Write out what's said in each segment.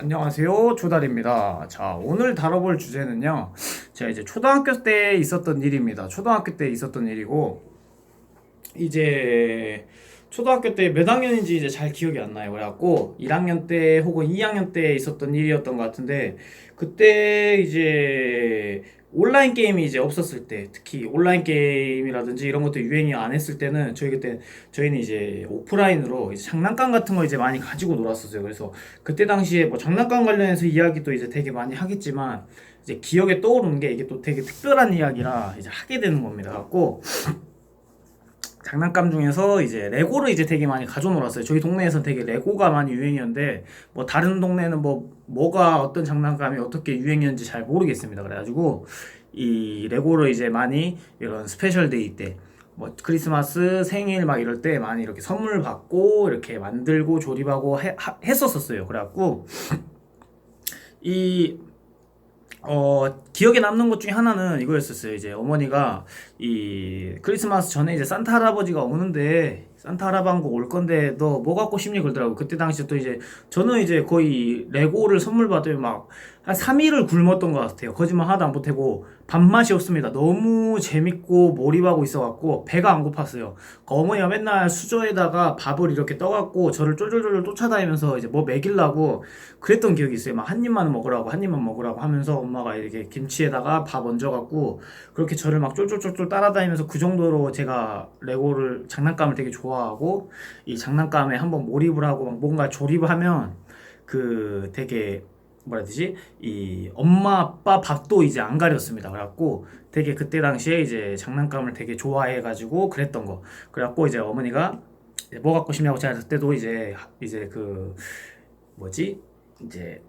안녕하세요. 조달입니다. 자, 오늘 다뤄볼 주제는요. 제가 이제 초등학교 때 있었던 일입니다. 초등학교 때 있었던 일이고, 이제 초등학교 때 몇 학년인지 이제 잘 기억이 안 나요. 그래갖고 1학년 때 혹은 2학년 때 있었던 일이었던 것 같은데, 그때 이제 온라인 게임이 이제 없었을 때, 특히 온라인 게임이라든지 이런 것도 유행이 안 했을 때는 저희는 이제 오프라인으로 이제 장난감 같은 거 이제 많이 가지고 놀았었어요. 그래서 그때 당시에 뭐 장난감 관련해서 이야기도 이제 되게 많이 하겠지만, 이제 기억에 떠오르는 게 이게 또 되게 특별한 이야기라 이제 하게 되는 겁니다. 갖고 장난감 중에서 이제 레고를 이제 되게 많이 가져 놀았어요. 저희 동네에서 되게 레고가 많이 유행이었는데, 뭐 다른 동네는 뭐가 어떤 장난감이 어떻게 유행이었는지 잘 모르겠습니다. 그래가지고 이 레고를 이제 많이 이런 스페셜 데이 때, 뭐 크리스마스, 생일 막 이럴 때 많이 이렇게 선물 받고 이렇게 만들고 조립하고 했었었어요. 그래갖고 이 기억에 남는 것 중에 하나는 이거였었어요. 이제 어머니가 이 크리스마스 전에 이제 산타 할아버지가 오는데, 산타 할아버지가 올 건데 너 뭐 갖고 싶니? 그러더라고. 그때 당시에 또 이제 저는 이제 거의 레고를 선물 받으면 막 한 3일을 굶었던 것 같아요. 거짓말 하나도 안 보태고 밥맛이 없습니다. 너무 재밌고 몰입하고 있어갖고 배가 안 고팠어요. 어머니가 맨날 수저에다가 밥을 이렇게 떠갖고 저를 쫄쫄쫄 쫓아다니면서 이제 뭐 먹이려고 그랬던 기억이 있어요. 막 한 입만 먹으라고 한 입만 먹으라고 하면서 엄마가 이렇게 김치에다가 밥 얹어갖고 그렇게 저를 막 쫄쫄쫄쫄 따라다니면서, 그 정도로 제가 레고를 장난감을 되게 좋아하고 이 장난감에 한번 몰입을 하고 막 뭔가 조립을 하면 그 되게 뭐라 해야 되지? 이 엄마 아빠 밥도 이제 안 가렸습니다. 그래갖고 되게 그때 당시에 이제 장난감을 되게 좋아해가지고 그랬던 거. 그래갖고 이제 어머니가 이제 뭐 갖고 싶냐고 제가 그때도 이제 그 뭐지? 이제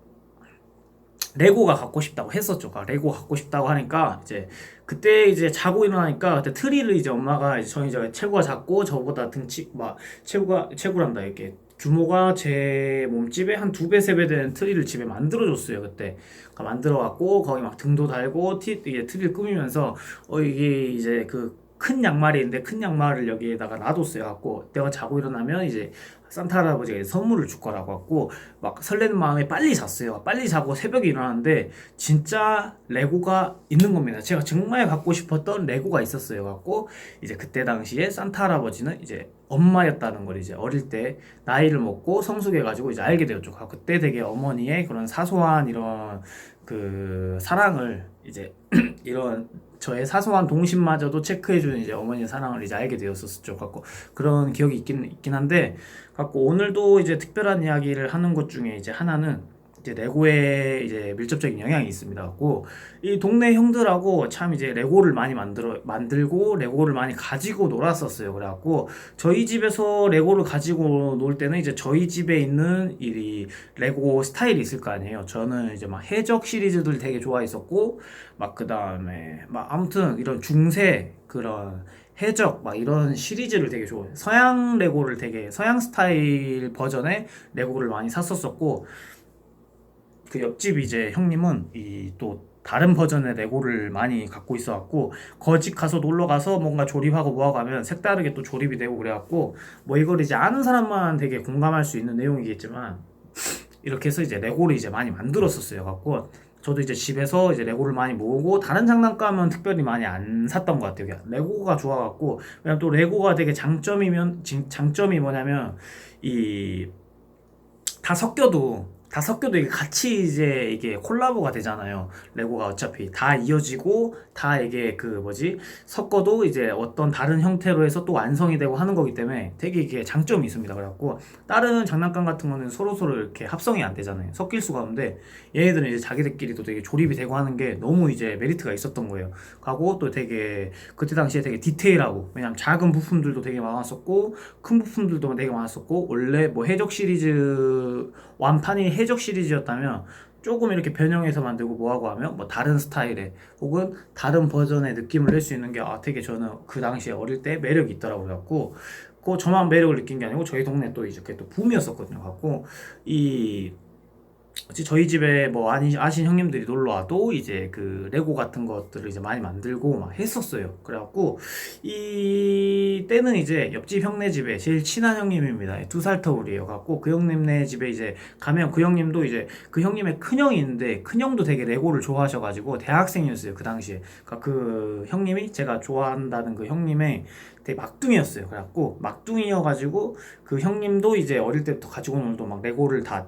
레고가 갖고 싶다고 했었죠. 레고 갖고 싶다고 하니까 이제 그때 이제 자고 일어나니까 그때 트리를 이제 엄마가 이제 저희 체구가 작고 저보다 등치 막 체구란다 이렇게 규모가 제 몸집의 한 2배, 3배 되는 트리를 집에 만들어줬어요. 그때 만들어 갖고 거기 막 등도 달고 이게 트리를 꾸미면서 이게 이제 그 큰 양말이 있는데 큰 양말을 여기에다가 놔뒀어요. 갖고 내가 자고 일어나면 이제 산타 할아버지가 이제 선물을 줄 거라고 갖고 막 설레는 마음에 빨리 잤어요. 빨리 자고 새벽에 일어났는데 진짜 레고가 있는 겁니다. 제가 정말 갖고 싶었던 레고가 있었어요. 갖고 이제 그때 당시에 산타 할아버지는 이제 엄마였다는 걸 이제 어릴 때 나이를 먹고 성숙해가지고 이제 알게 되었죠. 그때 되게 어머니의 그런 사소한 이런 그 사랑을 이제 이런 저의 사소한 동심마저도 체크해주는 이제 어머니의 사랑을 이제 알게 되었었죠. 갖고 그런 기억이 있긴 한데, 갖고 오늘도 이제 특별한 이야기를 하는 것 중에 이제 하나는 이제 레고에 이제 밀접적인 영향이 있습니다. 갖고 이 동네 형들하고 참 이제 레고를 많이 만들고 레고를 많이 가지고 놀았었어요. 그래갖고 저희 집에서 레고를 가지고 놀 때는 이제 저희 집에 있는 이 레고 스타일이 있을 거 아니에요. 저는 이제 막 해적 시리즈들 되게 좋아했었고, 막 그 다음에 막 아무튼 이런 중세 그런 해적 막 이런 시리즈를 되게 좋아해요. 서양 레고를 되게 서양 스타일 버전의 레고를 많이 샀었었고, 그 옆집 이제 형님은 이 또 다른 버전의 레고를 많이 갖고 있어갖고 거집 가서 놀러 가서 뭔가 조립하고 뭐하고 하면 색다르게 또 조립이 되고 그래갖고, 뭐 이걸 이제 아는 사람만 되게 공감할 수 있는 내용이겠지만 이렇게 해서 이제 레고를 이제 많이 만들었었어요. 갖고 저도 이제 집에서 이제 레고를 많이 모으고 다른 장난감은 특별히 많이 안 샀던 것 같아요. 그냥 레고가 좋아갖고. 왜냐면 또 레고가 되게 장점이 뭐냐면 이 다 섞여도 이게 같이 이제 이게 콜라보가 되잖아요. 레고가 어차피 다 이어지고 다 이게 그 뭐지 섞어도 이제 어떤 다른 형태로 해서 또 완성이 되고 하는 거기 때문에 되게 이게 장점이 있습니다. 그래갖고 다른 장난감 같은 거는 서로 이렇게 합성이 안 되잖아요. 섞일 수가 없는데 얘네들은 이제 자기들끼리도 되게 조립이 되고 하는 게 너무 이제 메리트가 있었던 거예요. 하고 또 되게 그때 당시에 되게 디테일하고, 왜냐면 작은 부품들도 되게 많았었고 큰 부품들도 되게 많았었고, 원래 뭐 해적 시리즈 완판이 해적 시리즈였다면 조금 이렇게 변형해서 만들고 뭐하고 하면 뭐 다른 스타일의 혹은 다른 버전의 느낌을 낼 수 있는 게 되게 저는 그 당시에 어릴 때 매력이 있더라고요. 갖고 그 저만 매력을 느낀 게 아니고 저희 동네 또 이제 그게 또 붐이었었거든요. 갖고 이 저희 집에 뭐 아신 형님들이 놀러 와도 이제 그 레고 같은 것들을 이제 많이 만들고 막 했었어요. 그래갖고 이 때는 이제 옆집 형네 집에 제일 친한 형님입니다. 2살 터울이에요. 갖고 그 형님네 집에 이제 가면 그 형님도 이제 그 형님의 큰형이 있는데 큰형도 되게 레고를 좋아하셔가지고 대학생이었어요. 그 당시에. 그러니까 그 형님이 제가 좋아한다는 그 형님의 되게 막둥이였어요. 그래갖고 막둥이여가지고 그 형님도 이제 어릴 때부터 가지고 놀던 막 레고를 다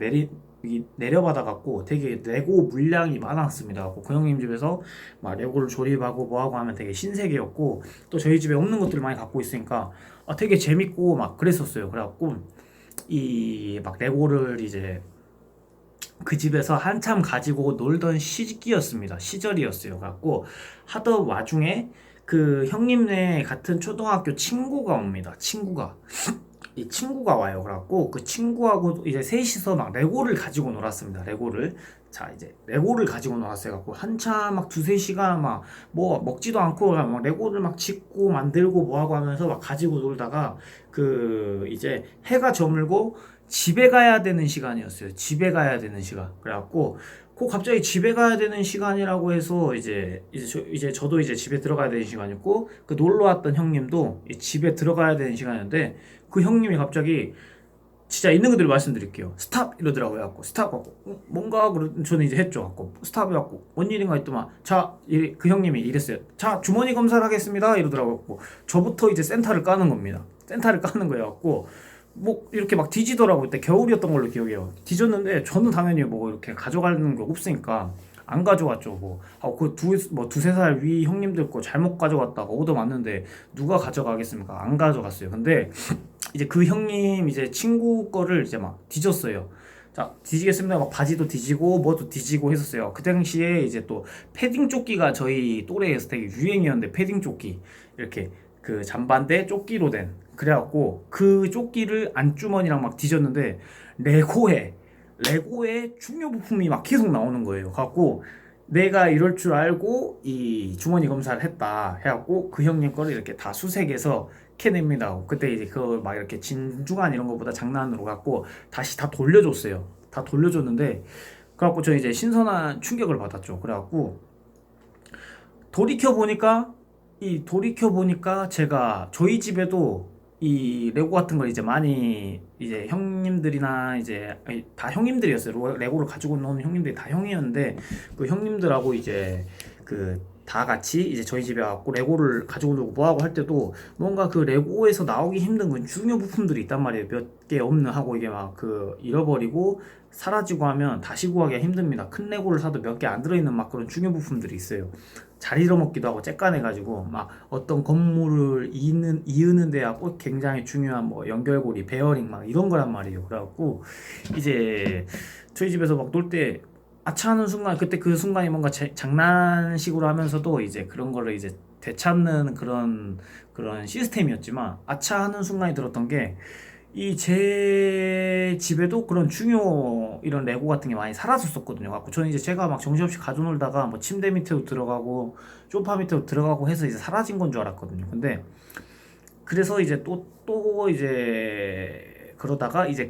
내려받아 갖고 되게 레고 물량이 많았습니다. 갖고 그 형님 집에서 막 레고를 조립하고 뭐하고 하면 되게 신세계였고 또 저희 집에 없는 것들을 많이 갖고 있으니까 되게 재밌고 막 그랬었어요. 그래갖고 이 막 레고를 이제 그 집에서 한참 가지고 놀던 시기였습니다. 시절이었어요. 그래갖고 하던 와중에 그 형님네 같은 초등학교 친구가 옵니다. 이 친구가 와요. 그래갖고 그 친구하고 이제 셋이서 막 레고를 가지고 놀았습니다. 레고를. 자, 이제 레고를 가지고 놀았어요. 갖고 한참 막 두세 시간 막 뭐 먹지도 않고 막 레고를 막 짓고 만들고 뭐하고 하면서 막 가지고 놀다가 그 이제 해가 저물고 집에 가야 되는 시간이었어요. 집에 가야 되는 시간. 그래갖고 갑자기 집에 가야 되는 시간이라고 해서 이제 저도 이제 집에 들어가야 되는 시간이었고 그 놀러 왔던 형님도 집에 들어가야 되는 시간이었는데 그 형님이 갑자기 진짜 있는 그대로 말씀드릴게요. 스탑 이러더라고요. 갖고 스탑 갖고 뭔가 저는 이제 했죠. 갖고 스탑이 갖고 뭔 일인가 했더만 그 형님이 이랬어요. 자, 주머니 검사를 하겠습니다. 이러더라고요. 갖고 저부터 이제 센터를 까는 겁니다. 센터를 까는 거예요. 갖고 뭐 이렇게 막 뒤지더라고요. 그때 겨울이었던 걸로 기억해요. 뒤졌는데 저는 당연히 뭐 이렇게 가져가는 게 없으니까 안 가져갔죠. 뭐 두세 살 위 형님들 거 잘못 가져갔다가 얻어맞는데 누가 가져가겠습니까? 안 가져갔어요. 근데 이제 그 형님 이제 친구 거를 이제 막 뒤졌어요. 자, 뒤지겠습니다. 막 바지도 뒤지고 뭐도 뒤지고 했었어요. 그 당시에 이제 또 패딩 조끼가 저희 또래에서 되게 유행이었는데 패딩 조끼 이렇게 그 잠반대 조끼로 된 그래갖고 그 조끼를 안주머니랑 막 뒤졌는데 레고에 중요 부품이 막 계속 나오는 거예요. 갖고 내가 이럴 줄 알고 이 주머니 검사를 했다 해갖고 그 형님 거를 이렇게 다 수색해서 캐냅니다. 그때 이제 그걸 막 이렇게 진주관 이런 거보다 장난으로 갖고 다시 다 돌려줬어요. 다 돌려줬는데 그래갖고 저 이제 신선한 충격을 받았죠. 그래갖고 돌이켜 보니까 제가 저희 집에도 이 레고 같은 걸 이제 많이 이제 형님들이나 이제 다 형님들이었어요. 레고를 가지고 노는 형님들이 다 형이었는데 그 형님들하고 이제 그 다 같이 이제 저희 집에 와갖고 레고를 가지고 놀고 뭐하고 할 때도 뭔가 그 레고에서 나오기 힘든 그 중요 부품들이 있단 말이에요. 몇 개 없는 하고 이게 막 그 잃어버리고 사라지고 하면 다시 구하기가 힘듭니다. 큰 레고를 사도 몇 개 안 들어있는 막 그런 중요 부품들이 있어요. 잘 잃어먹기도 하고 째까내가지고 막 어떤 건물을 이으는 데야 꼭 굉장히 중요한 뭐 연결고리, 베어링 막 이런 거란 말이에요. 그래갖고 이제 저희 집에서 막 놀 때 아차하는 순간 그때 그 순간이 뭔가 장난식으로 하면서도 이제 그런 거를 이제 되찾는 그런 시스템이었지만 아차하는 순간이 들었던 게 이 제 집에도 그런 중요 이런 레고 같은 게 많이 사라졌었거든요. 갖고 저는 이제 제가 막 정신없이 가져놀다가 뭐 침대 밑에도 들어가고 소파 밑에도 들어가고 해서 이제 사라진 건 줄 알았거든요. 근데 그래서 이제 또 이제 그러다가 이제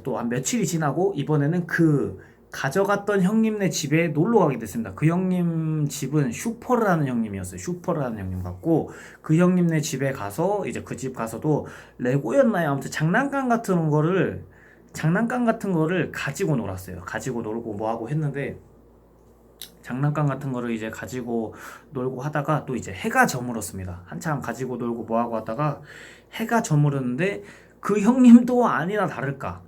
또 한 며칠이 지나고 이번에는 그 가져갔던 형님네 집에 놀러 가게 됐습니다. 그 형님 집은 슈퍼르라는 형님이었어요. 슈퍼르라는 형님 같고 그 형님네 집에 가서 이제 그 집 가서도 레고였나요? 아무튼 장난감 같은 거를 가지고 놀았어요. 가지고 놀고 뭐 하고 했는데 장난감 같은 거를 이제 가지고 놀고 하다가 또 이제 해가 저물었습니다. 한참 가지고 놀고 뭐 하고 하다가 해가 저물었는데 그 형님도 아니나 다를까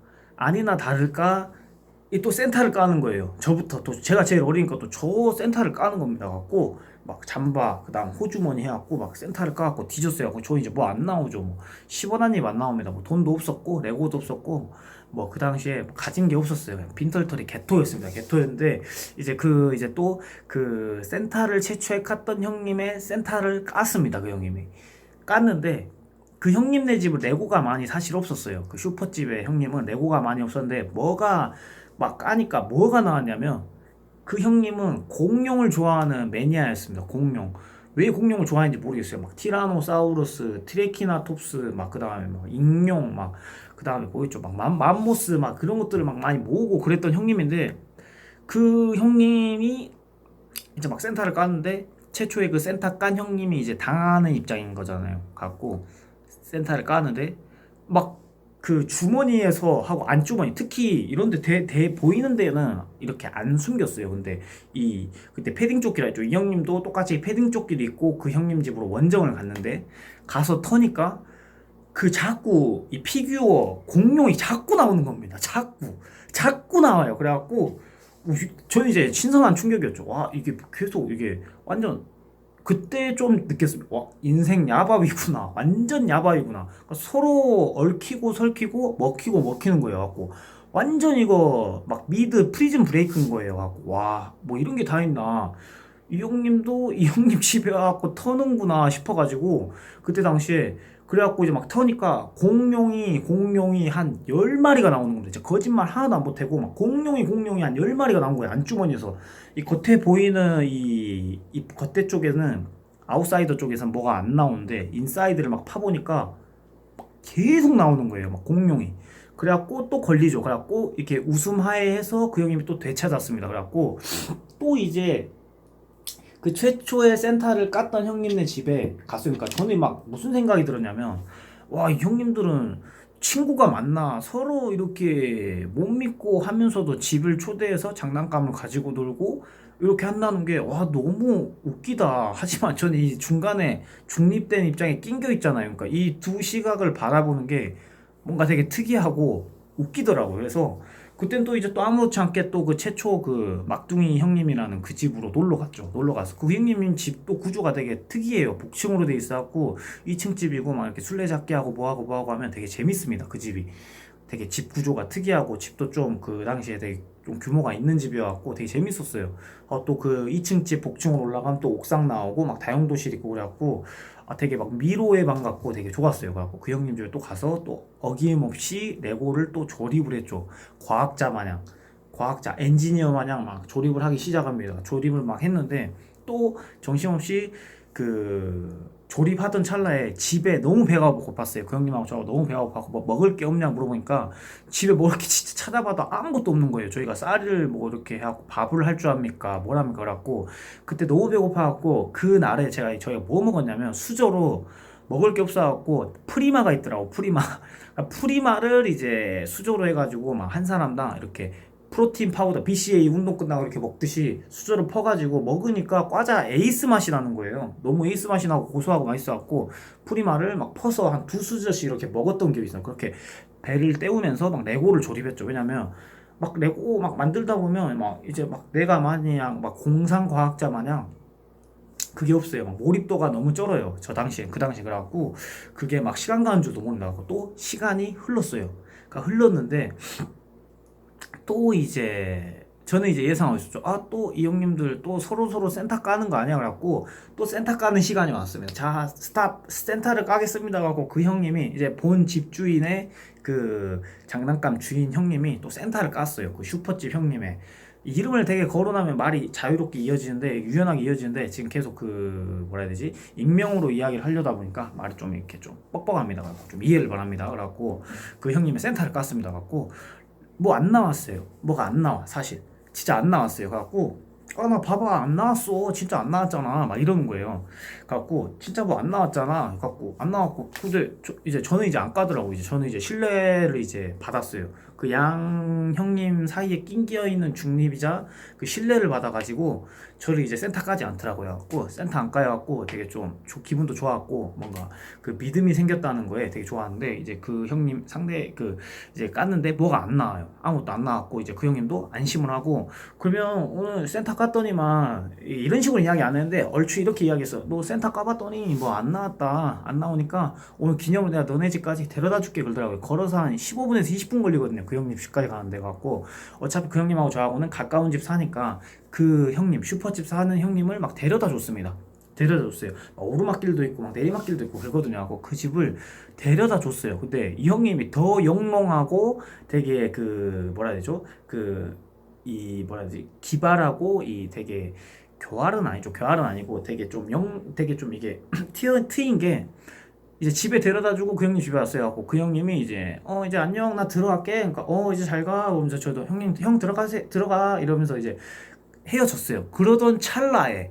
이 또 센터를 까는 거예요. 저부터 또 제가 제일 어리니까 또 저 센터를 까는 겁니다. 갖고 막 잠바 그다음 호주머니 해갖고 막 센터를 까갖고 뒤졌어요. 저 이제 뭐 안 나오죠. 뭐 10원 한 입 안 나옵니다. 뭐 돈도 없었고 레고도 없었고 뭐 그 당시에 뭐 가진 게 없었어요. 그냥 빈털터리 개토였습니다. 개토였는데 이제 또 그 센터를 최초에 깠던 형님의 센터를 깠습니다. 그 형님이 깠는데 그 형님네 집은 레고가 많이 사실 없었어요. 그 슈퍼집의 형님은 레고가 많이 없었는데 막 까니까 뭐가 나왔냐면 그 형님은 공룡을 좋아하는 매니아였습니다. 공룡. 왜 공룡을 좋아하는지 모르겠어요. 막 티라노사우루스, 트레키나톱스, 막 그 다음에 막 익룡, 막 그 다음에 뭐 있죠, 막 맘모스 막 그런 것들을 막 많이 모으고 그랬던 형님인데, 그 형님이 이제 막 센터를 까는데, 최초의 그 센터 깐 형님이 이제 당하는 입장인 거잖아요. 갖고 센터를 까는데 막 그 주머니에서 하고 안주머니, 특히 이런데 대 보이는 데는 이렇게 안 숨겼어요. 근데 이 그때 패딩 조끼라 했죠. 이 형님도 똑같이 패딩 조끼도 있고 그 형님 집으로 원정을 갔는데, 가서 터니까 그 자꾸 이 피규어 공룡이 자꾸 나오는 겁니다. 자꾸 나와요. 그래갖고 저는 이제 신선한 충격이었죠. 와, 이게 계속 이게 완전, 그때 좀 느꼈습니다. 와, 인생 야바위구나. 완전 야바위구나. 그러니까 서로 얽히고 설키고 먹히고 먹히는 거예요. 갖고 완전 이거 막 미드 프리즌 브레이크인 거예요. 갖고 와, 뭐 이런 게 다 있나. 이 형님도 이 형님 집에 와갖고 터는구나 싶어가지고, 그때 당시에 그래갖고 이제 막 터니까 공룡이 한 10마리가 나오는 겁니다. 진짜 거짓말 하나도 안 보태고 막 공룡이 한 10마리가 나온 거예요. 안주머니에서. 이 겉에 보이는 이 겉에 쪽에는, 아웃사이더 쪽에서는 뭐가 안 나오는데, 인사이드를 막 파보니까 계속 나오는 거예요. 막 공룡이. 그래갖고 또 걸리죠. 그래갖고 이렇게 웃음하에해서 그 형님이 또 되찾았습니다. 그래갖고 또 이제 그 최초의 센터를 깠던 형님네 집에 갔으니까 저는 막 무슨 생각이 들었냐면, 와, 이 형님들은 친구가 많나, 서로 이렇게 못 믿고 하면서도 집을 초대해서 장난감을 가지고 놀고 이렇게 한다는 게, 와, 너무 웃기다. 하지만 저는 이 중간에 중립된 입장에 낑겨 있잖아요. 그러니까 이 두 시각을 바라보는 게 뭔가 되게 특이하고 웃기더라고요. 그래서 그땐 또 이제 또 아무렇지 않게 또 그 최초 그 막둥이 형님이라는 그 집으로 놀러 갔죠. 놀러 가서 그 형님 집도 구조가 되게 특이해요. 복층으로 돼 있어갖고 2층 집이고 막 이렇게 술래잡기 하고 뭐하고 하면 되게 재밌습니다. 그 집이 되게 집 구조가 특이하고, 집도 좀 그 당시에 되게 좀 규모가 있는 집이어갖고 되게 재밌었어요. 또 그 2층 집 복층으로 올라가면 또 옥상 나오고 막 다용도실 있고 그래갖고, 되게 막 미로의 방 같고 되게 좋았어요. 그래갖고 그 형님 집에 또 가서 또 어김없이 레고를 또 조립을 했죠. 과학자 마냥, 과학자 엔지니어 마냥 막 조립을 하기 시작합니다. 조립을 막 했는데 또 정신없이 그 조립하던 찰나에 집에 너무 배가 고팠어요. 그 형님하고 저하고 너무 배가 고팠고 뭐 먹을 게 없냐 물어보니까 집에 먹을 게 진짜 찾아봐도 아무것도 없는 거예요. 저희가 쌀을 뭐 이렇게 해갖고 밥을 할 줄 압니까? 뭘 합니까? 그래갖고 그때 너무 배고파갖고 그 날에 저희가 뭐 먹었냐면, 수저로 먹을 게 없어갖고 프리마가 있더라고. 프리마를 이제 수저로 해가지고 막 한 사람당 이렇게 프로틴 파우더, BCA 운동 끝나고 이렇게 먹듯이 수저를 퍼가지고 먹으니까 과자 에이스 맛이 나는 거예요. 너무 에이스 맛이 나고 고소하고 맛있어갖고 프리마를 막 퍼서 한 두 수저씩 이렇게 먹었던 기억이 있어요. 그렇게 배를 때우면서 막 레고를 조립했죠. 왜냐면 막 레고 막 만들다 보면 막 이제 막 내가 마냥 막 공상 과학자 마냥 그게 없어요. 막 몰입도가 너무 쩔어요. 그 당시에 그래갖고 그게 막 시간 가는 줄도 모른다고. 또 시간이 흘렀어요. 그러니까 흘렀는데 또 이제 저는 이제 예상하고 있었죠. 또 이 형님들 또 서로 센터 까는 거 아니야? 그래갖고 또 센터 까는 시간이 왔습니다. 자, 스탑, 센터를 까겠습니다. 하고 그 형님이 이제 본 집주인의 그 장난감 주인 형님이 또 센터를 깠어요. 그 슈퍼집 형님의 이름을 되게 거론하면 말이 자유롭게 이어지는데, 유연하게 이어지는데, 지금 계속 그 뭐라 해야 되지? 익명으로 이야기를 하려다 보니까 말이 좀 이렇게 좀 뻑뻑합니다. 그래갖고 좀 이해를 바랍니다. 그래갖고 그 형님의 센터를 깠습니다. 갖고 뭐 안 나왔어요. 뭐가 안 나와, 사실. 진짜 안 나왔어요. 그래갖고 나 봐봐, 안 나왔어. 진짜 안 나왔잖아. 막 이러는 거예요. 그래갖고 진짜 뭐 안 나왔잖아. 그래갖고 안 나왔고, 근데 이제 저는 이제 안 까더라고. 이제 저는 이제 신뢰를 이제 받았어요. 그 양 형님 사이에 낑겨 있는 중립이자 그 신뢰를 받아가지고 저를 이제 센터 까지 않더라고요. 갖고 센터 안 까여갖고 되게 좀 기분도 좋았고, 뭔가 그 믿음이 생겼다는 거에 되게 좋았는데, 이제 그 형님 상대 그 이제 깠는데 뭐가 안 나와요. 아무것도 안 나왔고, 이제 그 형님도 안심을 하고, 그러면 오늘 센터 깠더니만 이런 식으로 이야기 안 했는데 얼추 이렇게 이야기했어. 너 센터 까봤더니 뭐 안 나왔다. 안 나오니까 오늘 기념으로 내가 너네 집까지 데려다 줄게 그러더라고요. 걸어서 한 15분에서 20분 걸리거든요. 그 형님 집까지 가는데. 갖고 어차피 그 형님하고 저하고는 가까운 집 사니까 그 형님, 슈퍼집 사는 형님을 막 데려다 줬습니다. 데려다 줬어요. 막 오르막길도 있고 막 내리막길도 있고 그러거든요. 하고 그 집을 데려다 줬어요. 근데 이 형님이 더 영롱하고 되게 그 뭐라 해야 되죠? 그 이 뭐라 해야 되지? 기발하고 이 되게 교활은 아니고 되게 좀 되게 좀 이게 트인 게, 이제 집에 데려다주고 그 형님 집에 왔어요. 갖고 그 형님이 이제 이제 안녕 나 들어갈게. 그러니까 이제 잘 가. 그러면서 저도 형님 형 들어가 이러면서 이제 헤어졌어요. 그러던 찰나에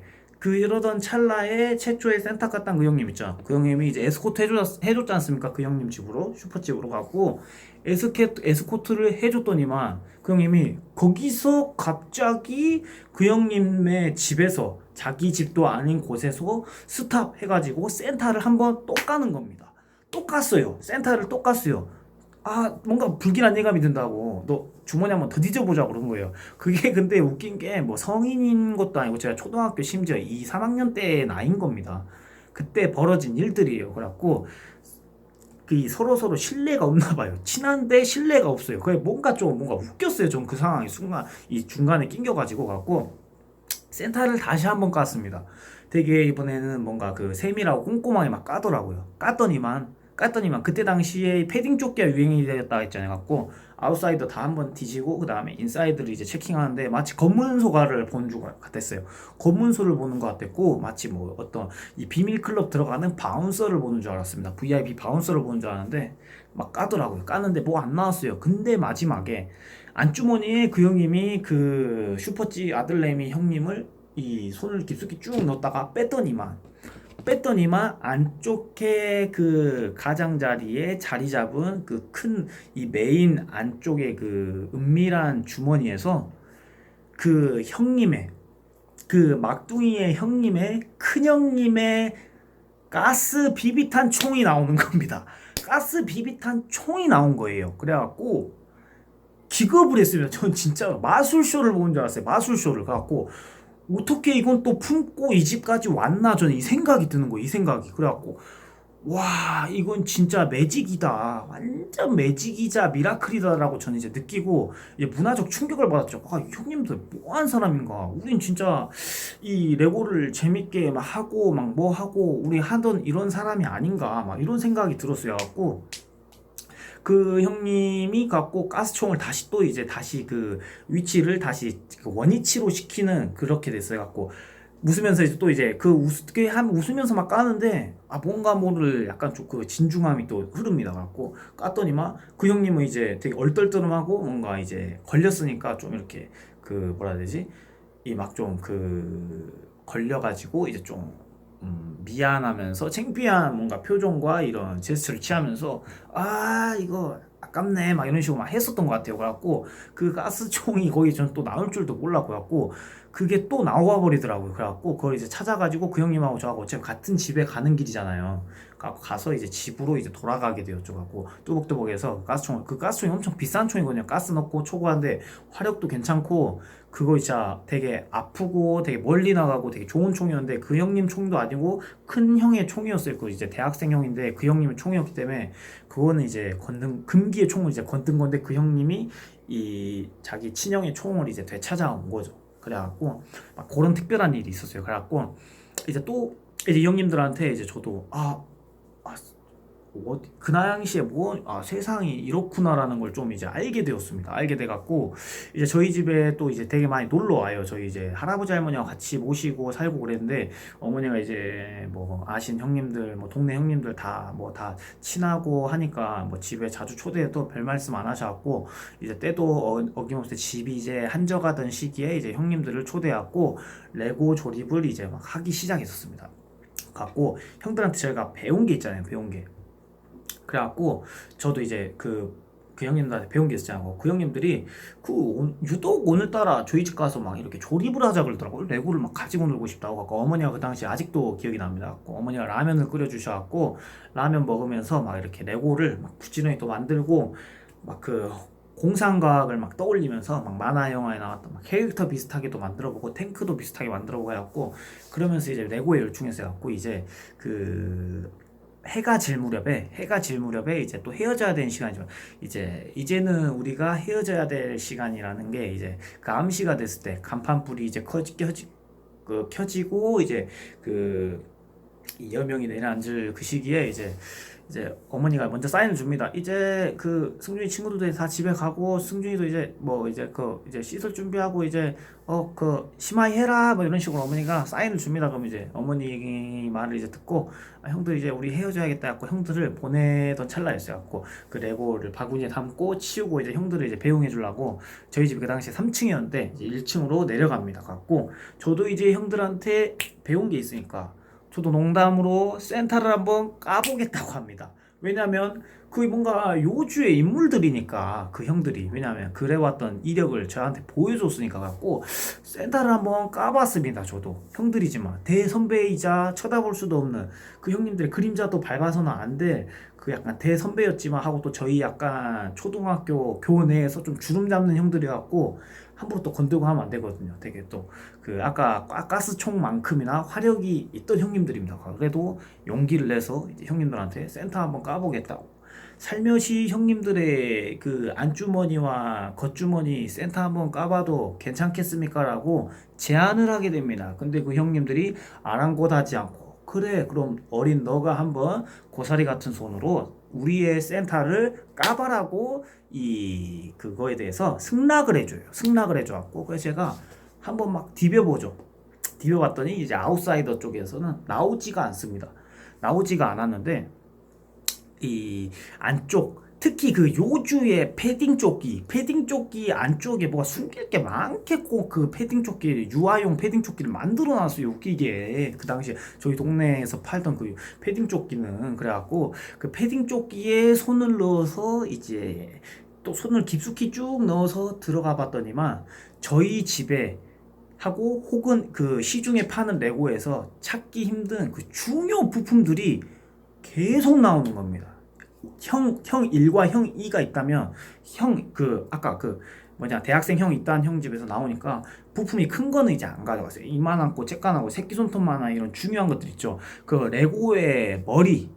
최초의 센터 갔던 그 형님 있죠. 그 형님이 이제 에스코트 해줬지 않습니까? 그 형님 집으로 슈퍼집으로 가고 에스코트를 해줬더니만 그 형님이 거기서 갑자기 그 형님의 집에서 자기 집도 아닌 곳에서 스탑 해가지고 센터를 한번 또 까는 겁니다. 또 깠어요. 센터를 또 깠어요. 뭔가 불길한 예감이 든다고. 너 주머니 한번 더 뒤져보자 그런 거예요. 그게 근데 웃긴 게 뭐 성인인 것도 아니고 제가 초등학교 심지어 2, 3학년 때 나이인 겁니다. 그때 벌어진 일들이에요. 그래갖고 그 서로 신뢰가 없나 봐요. 친한데 신뢰가 없어요. 그게 뭔가 웃겼어요. 좀 그 상황이 순간 이 중간에 낑겨가지고 갖고 센터를 다시 한번 깠습니다. 되게 이번에는 뭔가 그 세밀하고 꼼꼼하게 막 까더라고요. 깠더니만 그때 당시에 패딩 조끼가 유행이 되었다 했잖아요. 갖고 아웃사이더 다 한번 뒤지고 그 다음에 인사이드를 이제 체킹하는데 마치 검문소가를 본 줄 같았어요. 검문소를 보는 것 같았고 마치 뭐 어떤 이 비밀 클럽 들어가는 바운서를 보는 줄 알았습니다. VIP 바운서를 보는 줄 알았는데 막 까더라고요. 까는데 뭐 안 나왔어요. 근데 마지막에 안주머니에 그 형님이 그 슈퍼찌 아들내미 형님을 이 손을 깊숙이 쭉 넣었다가 뺐더니만 안쪽에 그 가장자리에 자리 잡은 그 큰 이 메인 안쪽에 그 은밀한 주머니에서 그 형님의 그 막둥이의 형님의 큰형님의 가스 비비탄 총이 나오는 겁니다. 가스 비비탄 총이 나온 거예요. 그래갖고 기겁을 했습니다. 전 진짜 마술쇼를 본 줄 알았어요. 마술쇼를 갖고 어떻게 이건 또 품고 이 집까지 왔나 저는 이 생각이 드는 거예요. 이 생각이. 그래갖고 와 이건 진짜 매직이다. 완전 매직이자 미라클이다라고 저는 이제 느끼고 이제 문화적 충격을 받았죠. 이 형님들 뭐한 사람인가. 우린 진짜 이 레고를 재밌게 막 하고 막 뭐 하고 우리 하던 이런 사람이 아닌가 막 이런 생각이 들었어요. 갖고 그 형님이 갖고 가스총을 다시 그 위치를 다시 그 원위치로 시키는 그렇게 됐어요. 갖고 웃으면서 이제 또 이제 웃으면서 막 까는데 뭔가 모를 약간 좀 그 진중함이 또 흐릅니다. 갖고 깠더니만 그 형님은 이제 되게 얼떨떨하고 뭔가 이제 걸렸으니까 좀 이렇게 그 뭐라 해야 되지? 이 막 좀 그 걸려가지고 이제 좀 미안하면서 창피한 뭔가 표정과 이런 제스처를 취하면서 이거 아깝네 막 이런 식으로 막 했었던 것 같아요. 그래갖고 그 가스총이 거기 전 또 나올 줄도 몰랐고 갖고 그게 또 나와 버리더라고요. 그래갖고 그걸 이제 찾아가지고 그 형님하고 저하고 어차피 같은 집에 가는 길이잖아요. 가서 이제 집으로 이제 돌아가게 되었죠. 갖고 뚜벅뚜벅해서 그 가스총이 엄청 비싼 총이거든요. 가스 넣고 초고한데 화력도 괜찮고 그거 진짜 되게 아프고 되게 멀리 나가고 되게 좋은 총이었는데 그 형님 총도 아니고 큰 형의 총이었어요. 그 이제 대학생 형인데 그 형님의 총이었기 때문에 그거는 이제 금기의 총을 이제 건든 건데 그 형님이 이 자기 친형의 총을 이제 되찾아온 거죠. 그래갖고 막 그런 특별한 일이 있었어요. 그래갖고 이제 또 이제 이 형님들한테 이제 저도 그 당시에 세상이 이렇구나라는 걸 좀 이제 알게 되었습니다. 알게 돼갖고 이제 저희 집에 또 이제 되게 많이 놀러 와요. 저희 이제 할아버지 할머니와 같이 모시고 살고 그랬는데 어머니가 이제 뭐 아신 형님들 뭐 동네 형님들 다 친하고 하니까 뭐 집에 자주 초대해도 별 말씀 안 하셔갖고 이제 때도 어김없이 집이 이제 한적하던 시기에 이제 형님들을 초대해갖고 레고 조립을 이제 막 하기 시작했었습니다. 갖고 형들한테 저희가 배운 게 있잖아요. 배운 게. 그래갖고 저도 이제 그 형님들한테 배운 게 있었잖아요. 그 형님들이 유독 오늘따라 저희 집 가서 막 이렇게 조립을 하자 그러더라고요. 레고를 막 가지고 놀고 싶다고. 갖고 어머니가 그 당시 아직도 기억이 납니다. 갖고 어머니가 라면을 끓여주셔갖고 라면 먹으면서 막 이렇게 레고를 막 부지런히 또 만들고 막 그 공상과학을 막 떠올리면서 막 만화 영화에 나왔던 막 캐릭터 비슷하게 또 만들어보고 탱크도 비슷하게 만들어보고 해갖고 그러면서 이제 레고에 열중해서 해갖고 이제 그 해가 질 무렵에 이제 또 헤어져야 되는 시간이지만 이제는 우리가 헤어져야 될 시간이라는 게 이제 그 암시가 됐을 때 간판불이 이제 켜지고 이제 그 여명이 내려앉을 그 시기에 이제 이제 어머니가 먼저 사인을 줍니다. 이제 그 승준이 친구들도 다 집에 가고 승준이도 이제 뭐 이제 그 이제 씻을 준비하고 이제 그 심하이 해라 뭐 이런 식으로 어머니가 사인을 줍니다. 그럼 이제 어머니 말을 이제 듣고 형들 이제 우리 헤어져야겠다 갖고 형들을 보내던 찰나였어요. 갖고 그 레고를 바구니에 담고 치우고 이제 형들을 이제 배웅해 주려고 저희 집이 그 당시에 3층이었는데 이제 1층으로 내려갑니다. 갖고 저도 이제 형들한테 배운 게 있으니까 저도 농담으로 센터를 한번 까보겠다고 합니다. 왜냐면 그 뭔가 요주의 인물들이니까 그 형들이 왜냐면 그래왔던 이력을 저한테 보여줬으니까 갖고 센터를 한번 까봤습니다. 저도 형들이지만 대선배이자 쳐다볼 수도 없는 그 형님들의 그림자도 밟아서는 안 돼. 그 약간 대선배였지만 하고 또 저희 약간 초등학교 교내에서 좀 주름 잡는 형들이 갖고 함부로 또 건들고 하면 안 되거든요. 되게 또 그 아까 가스총만큼이나 화력이 있던 형님들입니다. 그래도 용기를 내서 이제 형님들한테 센터 한번 까보겠다고. 살며시 형님들의 그 안주머니와 겉주머니 센터 한번 까봐도 괜찮겠습니까? 라고 제안을 하게 됩니다. 근데 그 형님들이 아랑곳하지 않고 그래 그럼 어린 너가 한번 고사리 같은 손으로 우리의 센터를 까봐라고 이 그거에 대해서 승낙을 해줘요. 승낙을 해줘갖고 그래서 제가 한번 막 디벼보죠. 디벼봤더니 이제 아웃사이더 쪽에서는 나오지가 않습니다. 나오지가 않았는데 이 안쪽 특히 그 요주의 패딩 조끼 안쪽에 뭐가 숨길 게 많겠고 그 패딩 조끼 유아용 패딩 조끼를 만들어 놨어요. 웃기게 그 당시에 저희 동네에서 팔던 그 패딩 조끼는 그래갖고 그 패딩 조끼에 손을 넣어서 이제 또 손을 깊숙이 쭉 넣어서 들어가 봤더니만 저희 집에 하고 혹은 그 시중에 파는 레고에서 찾기 힘든 그 중요 부품들이 계속 나오는 겁니다. 형 1과 형 2가 있다면 형 그 아까 그 뭐냐 대학생 형 있다는 형 집에서 나오니까 부품이 큰 거는 이제 안 가져갔어요. 이만하고 쬐깐하고 새끼손톱만한 이런 중요한 것들 있죠. 그 레고의 머리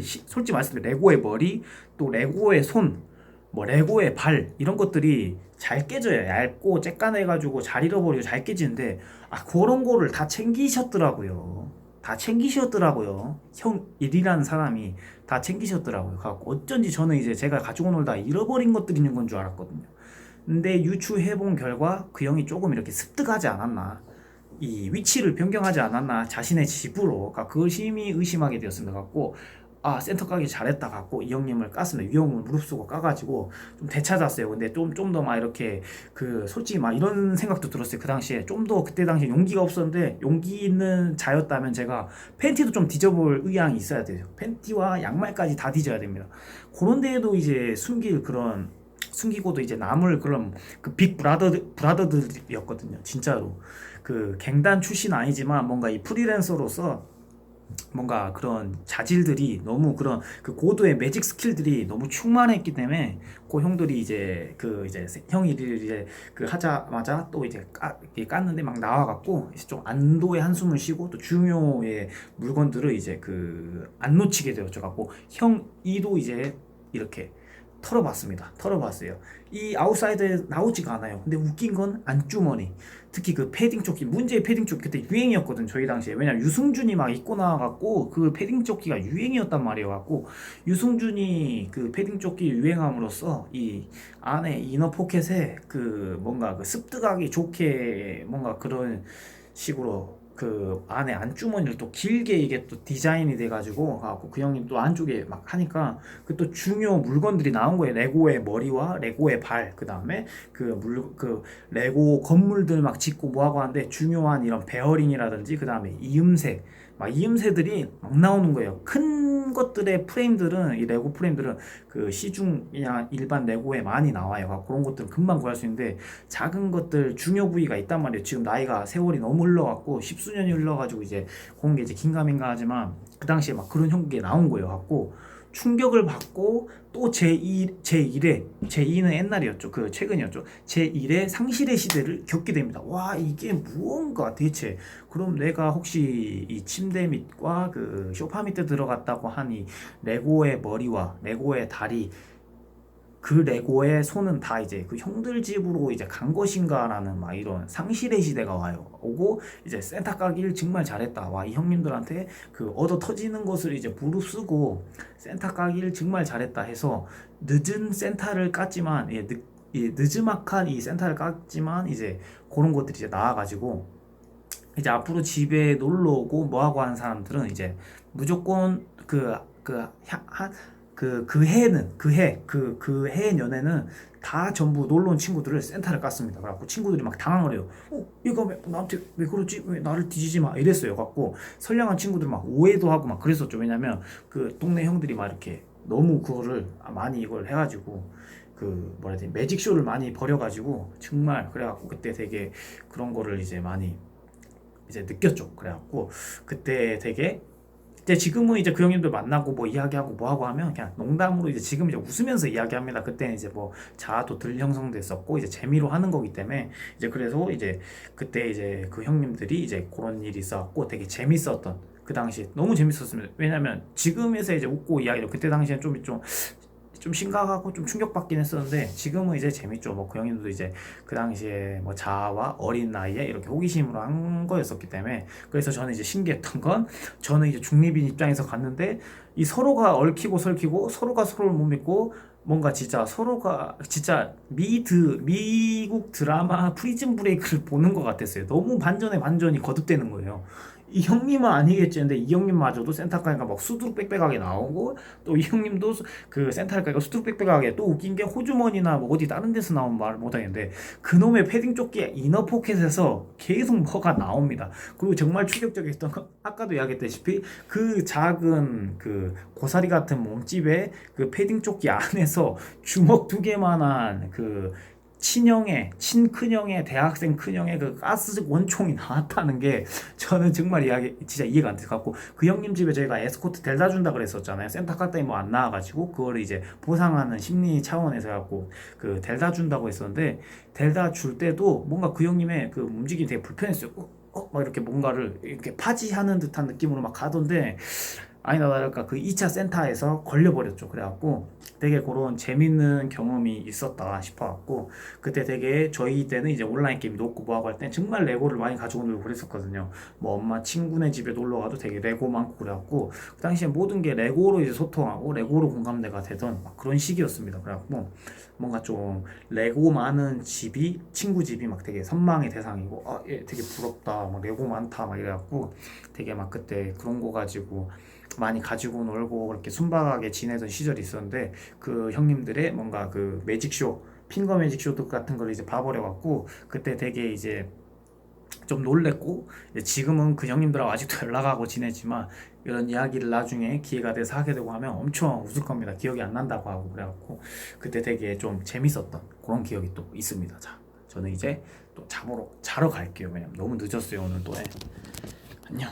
솔직히 말씀드리면 레고의 머리 또 레고의 손 뭐 레고의 발 이런 것들이 잘 깨져요. 얇고 쬐깐해가지고 잘 잃어버리고 잘 깨지는데 그런 거를 다 챙기셨더라고요. 다 챙기셨더라고요. 형 1이라는 사람이 다 챙기셨더라고요. 갖고 어쩐지 저는 이제 제가 가지고 놀다 잃어버린 것들이 있는 건 줄 알았거든요. 근데 유추해본 결과 그 형이 조금 이렇게 습득하지 않았나, 이 위치를 변경하지 않았나 자신의 집으로 그걸 심히 의심하게 되었습니다. 갖고 센터 까기 잘했다 갖고 이 형님을 깠습니다. 위험을 무릅쓰고 까가지고 좀 되찾았어요. 근데 좀 더 막 이렇게 그 솔직히 막 이런 생각도 들었어요. 그 당시에 좀 더 그때 당시에 용기가 없었는데 용기 있는 자였다면 제가 팬티도 좀 뒤져볼 의향이 있어야 돼요. 팬티와 양말까지 다 뒤져야 됩니다. 그런 데에도 이제 숨기고도 이제 남을 그런 그 빅 브라더들이었거든요. 진짜로 그 갱단 출신 아니지만 뭔가 이 프리랜서로서 뭔가 그런 자질들이 너무 그런 그 고도의 매직 스킬들이 너무 충만했기 때문에 그 형들이 이제 그 이제 형이 이제 그 하자마자 또 이제 깠는데 막 나와갖고 이제 좀 안도의 한숨을 쉬고 또 중요의 물건들을 이제 그 안 놓치게 되었죠. 갖고 형 이도 이제 이렇게 털어봤어요. 이 아웃사이드에 나오지가 않아요. 근데 웃긴 건 안주머니. 특히 그 패딩 조끼, 문제의 패딩 조끼 그때 유행이었거든, 저희 당시에. 왜냐면 유승준이 막 입고 나와갖고 그 패딩 조끼가 유행이었단 말이에요. 갖고 유승준이 그 패딩 조끼 유행함으로써 이 안에 이너 포켓에 그 뭔가 그 습득하기 좋게 뭔가 그런 식으로 그 안에 안주머니를 또 길게 이게 또 디자인이 돼가지고 그 형님 또 안쪽에 막 하니까 그 또 중요 물건들이 나온 거예요. 레고의 머리와 레고의 발, 그 다음에 그 레고 건물들 막 짓고 뭐하고 하는데 중요한 이런 베어링이라든지 그 다음에 이음새 막 이음새들이 막 나오는 거예요. 큰 것들의 프레임들은 이 레고 프레임들은 그 시중이나 일반 레고에 많이 나와요. 그런 것들은 금방 구할 수 있는데 작은 것들 중요 부위가 있단 말이에요. 지금 나이가 세월이 너무 흘러갖고 십수년이 흘러가지고 이제 그런 게 이제 긴가민가 하지만 그 당시에 막 그런 형국이 나온 거예요. 갖고 충격을 받고 또 제2는 옛날이었죠. 그 최근이었죠. 제1의 상실의 시대를 겪게 됩니다. 와, 이게 무언가 대체. 그럼 내가 혹시 이 침대 밑과 그 소파 밑에 들어갔다고 하니 레고의 머리와 레고의 다리 그 레고의 손은 다 이제 그 형들 집으로 이제 간 것인가라는 막 이런 상실의 시대가 와요. 오고 이제 센터 까기를 정말 잘했다. 와, 이 형님들한테 그 얻어 터지는 것을 이제 무릅쓰고 센터 까기를 정말 잘했다 해서 늦은 센터를 깠지만 늦지막한 이 센터를 깠지만 이제 그런 것들이 이제 나와가지고 이제 앞으로 집에 놀러 오고 뭐하고 하는 사람들은 이제 무조건 그 해는 그 해 연애는 다 전부 놀러 온 친구들을 센터를 깠습니다. 그래갖고 친구들이 막 당황을 해요. 얘가 왜 나한테 왜 그러지? 왜 나를 뒤지지 마? 이랬어요. 갖고 선량한 친구들 막 오해도 하고 막 그랬었죠. 왜냐면 그 동네 형들이 막 이렇게 너무 그거를 많이 이걸 해가지고 그 뭐라 해야 되지? 매직쇼를 많이 벌여가지고 정말 그래갖고 그때 되게 그런 거를 이제 많이 이제 느꼈죠. 그래갖고 그때 되게 이제 지금은 이제 그 형님들 만나고 뭐 이야기하고 뭐 하고 하면 그냥 농담으로 이제 지금 이제 웃으면서 이야기합니다. 그때는 이제 뭐 자아도 덜 형성됐었고 이제 재미로 하는 거기 때문에 이제 그래서 이제 그때 이제 그 형님들이 이제 그런 일이 있었고 되게 재밌었던 그 당시 너무 재밌었습니다. 왜냐면 지금에서 이제 웃고 이야기를 그때 당시엔 좀 심각하고 좀 충격받긴 했었는데 지금은 이제 재밌죠. 뭐 그 형님도 이제 그 당시에 뭐 자아와 어린 나이에 이렇게 호기심으로 한 거였었기 때문에 그래서 저는 이제 신기했던 건 저는 이제 중립인 입장에서 갔는데 이 서로가 얽히고 설키고 서로가 서로를 못 믿고 뭔가 진짜 서로가 진짜 미국 드라마 프리즌 브레이크를 보는 것 같았어요. 너무 반전에 반전이 거듭되는 거예요. 이 형님은 아니겠지. 근데 이 형님마저도 센터카니까 막 수두룩 빽빽하게 나오고 또 이 형님도 그 센터카니까 수두룩 빽빽하게 또 웃긴 게 호주머니나 뭐 어디 다른 데서 나오면 말을 못하겠는데 그놈의 패딩 조끼 이너 포켓에서 계속 뭐가 나옵니다. 그리고 정말 충격적이었던 건 아까도 이야기했다시피 그 작은 그 고사리 같은 몸집에 그 패딩 조끼 안에서 주먹 2개만한 그 친형의 대학생 큰형의 그 가스 원총이 나왔다는 게 저는 정말 진짜 이해가 안 돼갖고 그 형님 집에 저희가 에스코트 델다 준다 그랬었잖아요. 센터 갔더니 뭐 안 나와가지고 그거를 이제 보상하는 심리 차원에서 해갖고 그 델다 준다고 했었는데 델다 줄 때도 뭔가 그 형님의 그 움직임이 되게 불편했어요. 막 이렇게 뭔가를 이렇게 파지하는 듯한 느낌으로 막 가던데 아니나 다를까 그 2차 센터에서 걸려버렸죠. 그래갖고 되게 그런 재밌는 경험이 있었다 싶어갖고 그때 되게 저희 때는 이제 온라인 게임 놓고 뭐하고 할 땐 정말 레고를 많이 가지고 놀고 그랬었거든요. 뭐 엄마 친구네 집에 놀러 가도 되게 레고 많고 그래갖고 그 당시에 모든 게 레고로 이제 소통하고 레고로 공감대가 되던 막 그런 시기였습니다. 그래갖고 뭔가 좀 레고 많은 집이 친구 집이 막 되게 선망의 대상이고 얘 되게 부럽다 막 레고 많다 막 이래갖고 되게 막 그때 그런 거 가지고 많이 가지고 놀고 그렇게 순박하게 지내던 시절이 있었는데 그 형님들의 뭔가 그 매직쇼 핑거 매직쇼 같은 걸 이제 봐버려 갖고 그때 되게 이제 좀 놀랬고 지금은 그 형님들하고 아직도 연락하고 지내지만 이런 이야기를 나중에 기회가 돼서 하게 되고 하면 엄청 웃을 겁니다. 기억이 안 난다고 하고 그래갖고 그때 되게 좀 재밌었던 그런 기억이 또 있습니다. 자, 저는 이제 또 자러 갈게요. 왜냐면 너무 늦었어요 오늘 또. 안녕.